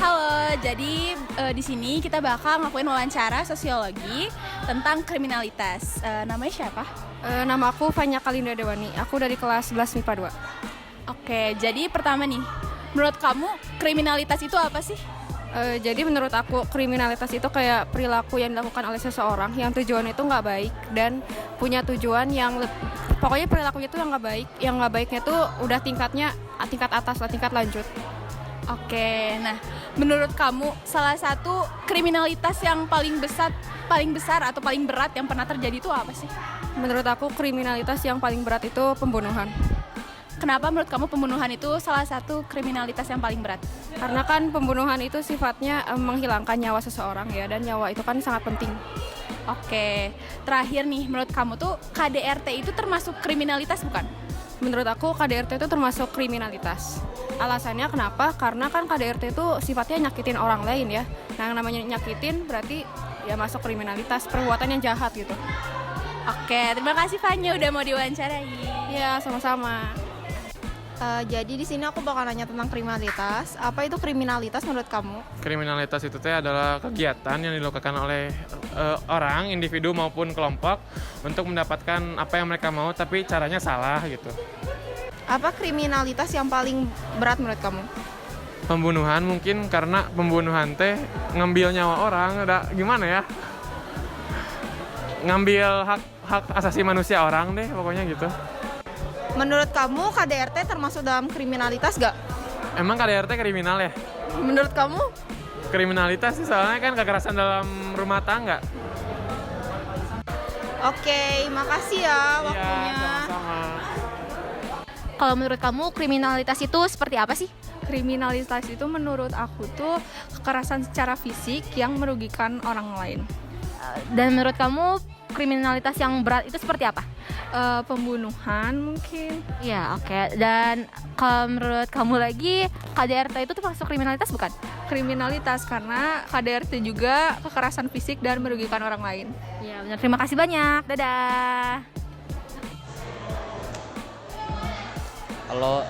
Halo, jadi di sini kita bakal ngelakuin wawancara sosiologi tentang kriminalitas. Namanya siapa? Nama aku Fanya Kalinda Dewani, aku dari kelas 11 MIPA 2. Oke, jadi pertama nih, menurut kamu kriminalitas itu apa sih? Jadi menurut aku kriminalitas itu kayak perilaku yang dilakukan oleh seseorang yang tujuannya itu nggak baik dan punya tujuan yang pokoknya perilakunya itu yang nggak baik. Yang nggak baiknya tuh udah tingkat atas lah, tingkat lanjut. Oke, nah menurut kamu salah satu kriminalitas yang paling besar atau paling berat yang pernah terjadi itu apa sih? Menurut aku kriminalitas yang paling berat itu pembunuhan. Kenapa menurut kamu pembunuhan itu salah satu kriminalitas yang paling berat? Karena kan pembunuhan itu sifatnya menghilangkan nyawa seseorang ya, dan nyawa itu kan sangat penting. Oke, terakhir nih, menurut kamu tuh KDRT itu termasuk kriminalitas bukan? Menurut aku KDRT itu termasuk kriminalitas. Alasannya kenapa? Karena kan KDRT itu sifatnya nyakitin orang lain ya. Nah, yang namanya nyakitin berarti ya masuk kriminalitas, perbuatan yang jahat gitu. Oke, terima kasih Fanya udah mau diwawancarai. Ya, sama-sama. Jadi di sini aku bakal nanya tentang kriminalitas. Apa itu kriminalitas menurut kamu? Kriminalitas itu adalah kegiatan yang dilakukan oleh orang, individu maupun kelompok untuk mendapatkan apa yang mereka mau, tapi caranya salah gitu. Apa kriminalitas yang paling berat menurut kamu? Pembunuhan mungkin, karena pembunuhan teh ngambil nyawa orang, udah gimana ya? Ngambil hak asasi manusia orang deh, pokoknya gitu. Menurut kamu KDRT termasuk dalam kriminalitas gak? Emang KDRT kriminal ya? Menurut kamu? Kriminalitas sih, soalnya kan kekerasan dalam rumah tangga. Oke, makasih ya waktunya. Iya, sama-sama. Kalau menurut kamu kriminalitas itu seperti apa sih? Kriminalitas itu menurut aku tuh kekerasan secara fisik yang merugikan orang lain. Dan menurut kamu kriminalitas yang berat itu seperti apa? Pembunuhan mungkin. Ya, oke. Dan kalau menurut kamu lagi KDRT itu termasuk kriminalitas bukan? Kriminalitas karena KDRT juga kekerasan fisik dan merugikan orang lain. Ya, benar. Terima kasih banyak. Dadah. Halo,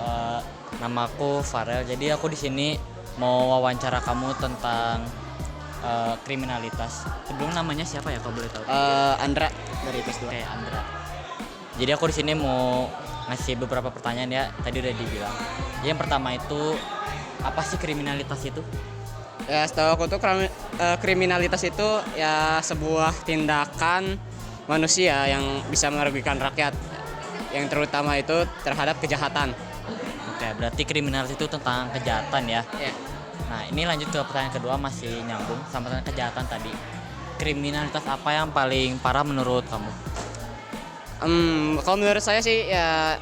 nama aku Farel. Jadi aku di sini mau wawancara kamu tentang kriminalitas. Sebelum namanya siapa ya, kalau boleh tahu? Andra dari kelas 2. Oke, Andra. Jadi aku di sini mau ngasih beberapa pertanyaan ya. Tadi udah dibilang. Yang pertama itu, apa sih kriminalitas itu? Ya, setahu aku tuh kriminalitas itu ya sebuah tindakan manusia yang bisa merugikan rakyat. Yang terutama itu terhadap kejahatan. Oke, berarti kriminalitas itu tentang kejahatan ya. Ya. Nah, ini lanjut ke pertanyaan kedua, masih nyambung sama tentang kejahatan tadi. Kriminalitas apa yang paling parah menurut kamu? Kalau menurut saya sih ya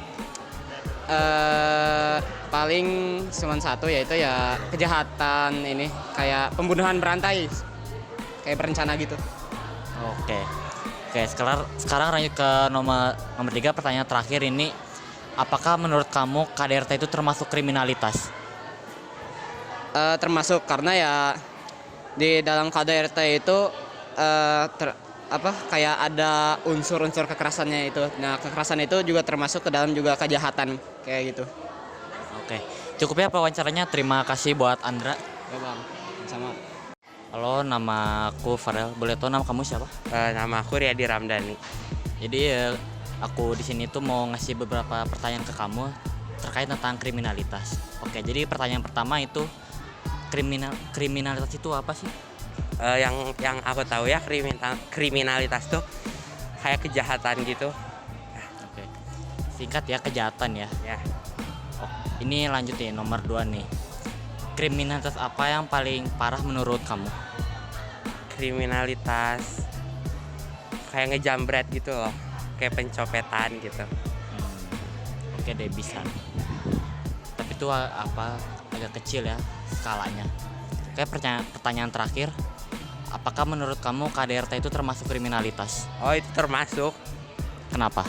paling cuma satu, yaitu ya kejahatan ini kayak pembunuhan berantai, kayak berencana gitu. Oke, sekarang lanjut ke nomor 3, pertanyaan terakhir ini. Apakah menurut kamu KDRT itu termasuk kriminalitas? Termasuk, karena ya di dalam KDRT itu kayak ada unsur-unsur kekerasannya itu. Nah, kekerasan itu juga termasuk ke dalam juga kejahatan kayak gitu. Oke, cukup ya wawancaranya. Terima kasih buat Andra. Ya bang, sama. Halo, nama aku Farel. Boleh tahu nama kamu siapa? Nama aku Riyadi Ramdhani. Jadi aku di sini tuh mau ngasih beberapa pertanyaan ke kamu terkait tentang kriminalitas. Oke, jadi pertanyaan pertama itu kriminalitas itu apa sih? Yang aku tahu ya, kriminalitas tuh kayak kejahatan gitu. Oke. Singkat ya, kejahatan ya. Ya. Oh, ini lanjut nih, nomor 2 nih. Kriminalitas apa yang paling parah menurut kamu? Kriminalitas kayak ngejambret gitu loh, kayak pencopetan gitu. Oke deh, bisa. Tapi itu agak kecil ya skalanya. Oke, pertanyaan terakhir. Apakah menurut kamu KDRT itu termasuk kriminalitas? Oh, itu termasuk. Kenapa?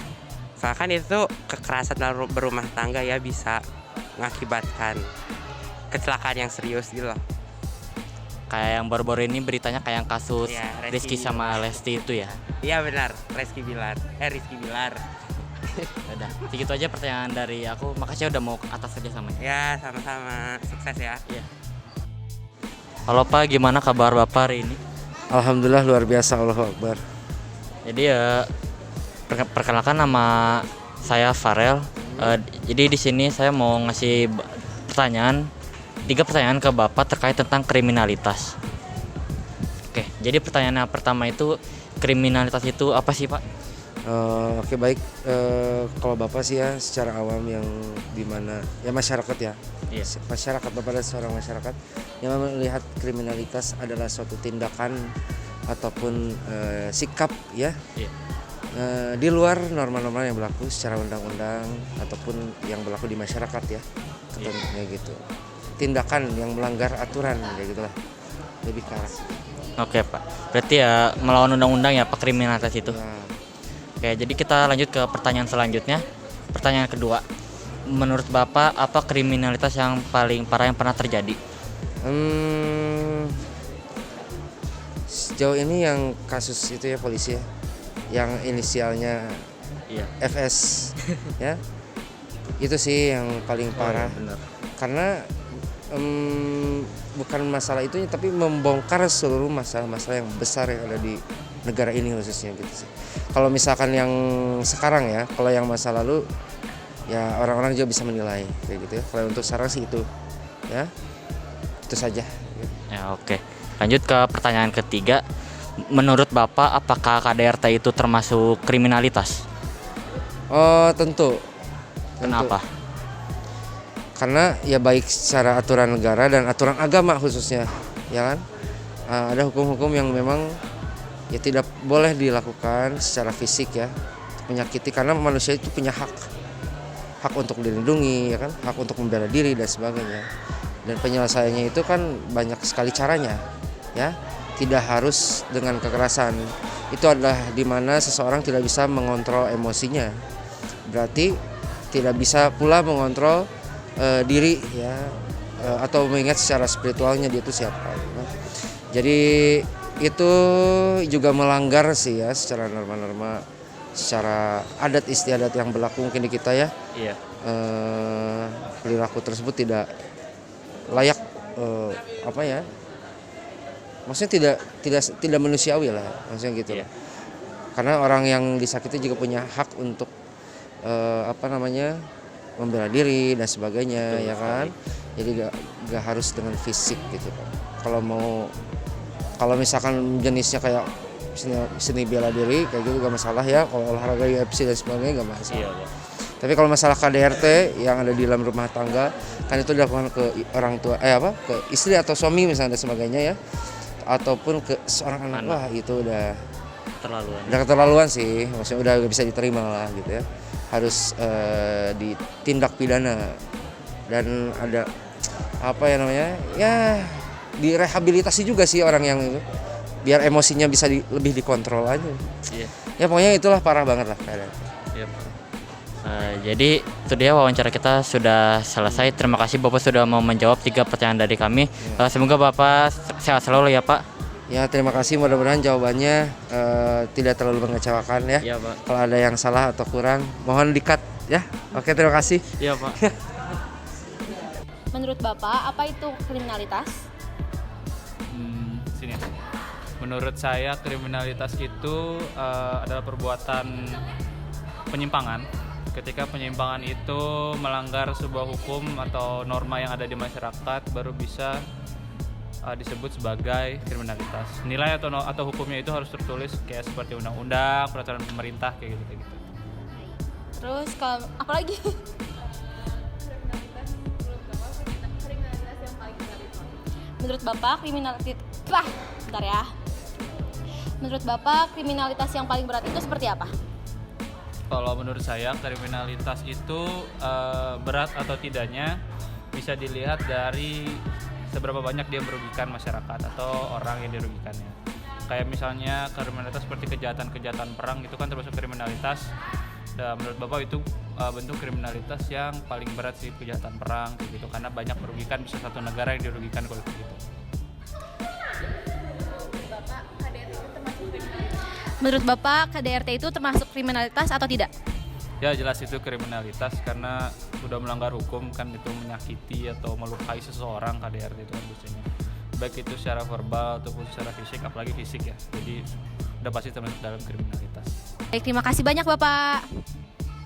Soalnya kan itu kekerasan dalam berumah tangga ya, bisa mengakibatkan kecelakaan yang serius gitu loh. Kayak yang baru-baru ini beritanya kayak yang kasus Ya, Rizky sama Lesti itu ya. Iya benar, Rizky Bilar. Udah, segitu aja pertanyaan dari aku. Makasih udah mau atas kerjasamanya. Ya sama-sama, sukses ya. Iya. Halo Pak, gimana kabar Bapak hari ini? Alhamdulillah luar biasa, Allahu Akbar. Jadi ya perkenalkan nama saya Farel. Jadi di sini saya mau ngasih pertanyaan, 3 pertanyaan ke Bapak terkait tentang kriminalitas. Oke, jadi pertanyaan yang pertama itu, kriminalitas itu apa sih Pak? Oke baik, kalau Bapak sih ya secara awam yang dimana ya masyarakat ya, Iya. masyarakat Bapak adalah seorang masyarakat yang melihat kriminalitas adalah suatu tindakan ataupun sikap ya. Iya. Di luar norma-norma yang berlaku secara undang-undang ataupun yang berlaku di masyarakat ya, kayak gitu. Tindakan yang melanggar aturan kayak gitulah, lebih ke arah situ. Oke Pak, berarti ya melawan undang-undang ya Pak kriminalitas itu. Nah, Oke, jadi kita lanjut ke pertanyaan selanjutnya. Pertanyaan kedua, menurut Bapak apa kriminalitas yang paling parah yang pernah terjadi? Sejauh ini yang kasus itu ya polisi ya, yang inisialnya Iya. FS ya, itu sih yang paling parah. Benar. Karena bukan masalah itu tapi membongkar seluruh masalah-masalah yang besar yang ada di negara ini khususnya gitu sih. Kalau misalkan yang sekarang ya, kalau yang masa lalu ya orang-orang juga bisa menilai kayak gitu ya. Kalau untuk sekarang sih itu ya, itu saja. Ya oke. Lanjut ke pertanyaan ketiga. Menurut Bapak apakah KDRT itu termasuk kriminalitas? Oh tentu. Kenapa? Karena ya baik secara aturan negara dan aturan agama khususnya, ya kan, ada hukum-hukum yang memang ya tidak boleh dilakukan secara fisik ya, menyakiti, karena manusia itu punya hak untuk dilindungi, ya kan, hak untuk membela diri dan sebagainya. Dan penyelesaiannya itu kan banyak sekali caranya, ya, tidak harus dengan kekerasan. Itu adalah dimana seseorang tidak bisa mengontrol emosinya, berarti tidak bisa pula mengontrol diri ya, atau mengingat secara spiritualnya dia itu siapa gitu. Jadi itu juga melanggar sih ya secara norma-norma, secara adat istiadat yang berlaku mungkin di kita ya. Iya. Perilaku tersebut tidak layak, apa ya, maksudnya tidak manusiawi lah, maksudnya gitu. Iya. Karena orang yang disakiti juga punya hak untuk apa namanya, membela diri dan sebagainya. Betul, ya kan sekali. Jadi gak harus dengan fisik gitu kan. Kalau misalkan jenisnya kayak seni bela diri kayak gitu gak masalah ya, kalau olahraga UFC dan sebagainya gak masalah. Iya. Tapi kalau masalah KDRT yang ada di dalam rumah tangga kan itu dilakukan ke orang tua, ke istri atau suami misalnya dan sebagainya ya, ataupun ke seorang anak. Wah itu udah keterlaluan sih, maksudnya udah gak bisa diterima lah gitu ya. Harus ditindak pidana dan ada apa ya namanya ya, direhabilitasi juga sih orang yang itu, biar emosinya bisa lebih dikontrol aja. Iya. Ya pokoknya itulah parah banget lah keadaan. Iya. Jadi itu dia wawancara kita sudah selesai. Terima kasih Bapak sudah mau menjawab 3 pertanyaan dari kami. Semoga Bapak sehat selalu ya Pak. Ya terima kasih, mudah-mudahan jawabannya tidak terlalu mengecewakan ya. Iya Pak. Kalau ada yang salah atau kurang mohon di-cut ya. Oke, terima kasih. Iya Pak. Menurut Bapak, apa itu kriminalitas? Sini. Menurut saya kriminalitas itu adalah perbuatan penyimpangan. Ketika penyimpangan itu melanggar sebuah hukum atau norma yang ada di masyarakat, baru bisa disebut sebagai kriminalitas. Nilai atau hukumnya itu harus tertulis kayak seperti undang-undang, peraturan pemerintah kayak gitu. Terus kalau apa lagi? Menurut Bapak Menurut Bapak kriminalitas yang paling berat itu seperti apa? Kalau menurut saya kriminalitas itu berat atau tidaknya bisa dilihat dari seberapa banyak dia merugikan masyarakat atau orang yang dirugikannya. Kayak misalnya kriminalitas seperti kejahatan perang itu kan termasuk kriminalitas. Dan menurut Bapak itu bentuk kriminalitas yang paling berat sih, kejahatan perang gitu, karena banyak merugikan, bisa satu negara yang dirugikan kalau gitu. Menurut Bapak, KDRT itu termasuk kriminalitas atau tidak? Ya jelas itu kriminalitas karena udah melanggar hukum kan, itu menyakiti atau melukai seseorang. KDRT itu kan biasanya baik itu secara verbal ataupun secara fisik, apalagi fisik ya. Jadi udah pasti termasuk dalam kriminalitas. Baik, terima kasih banyak Bapak.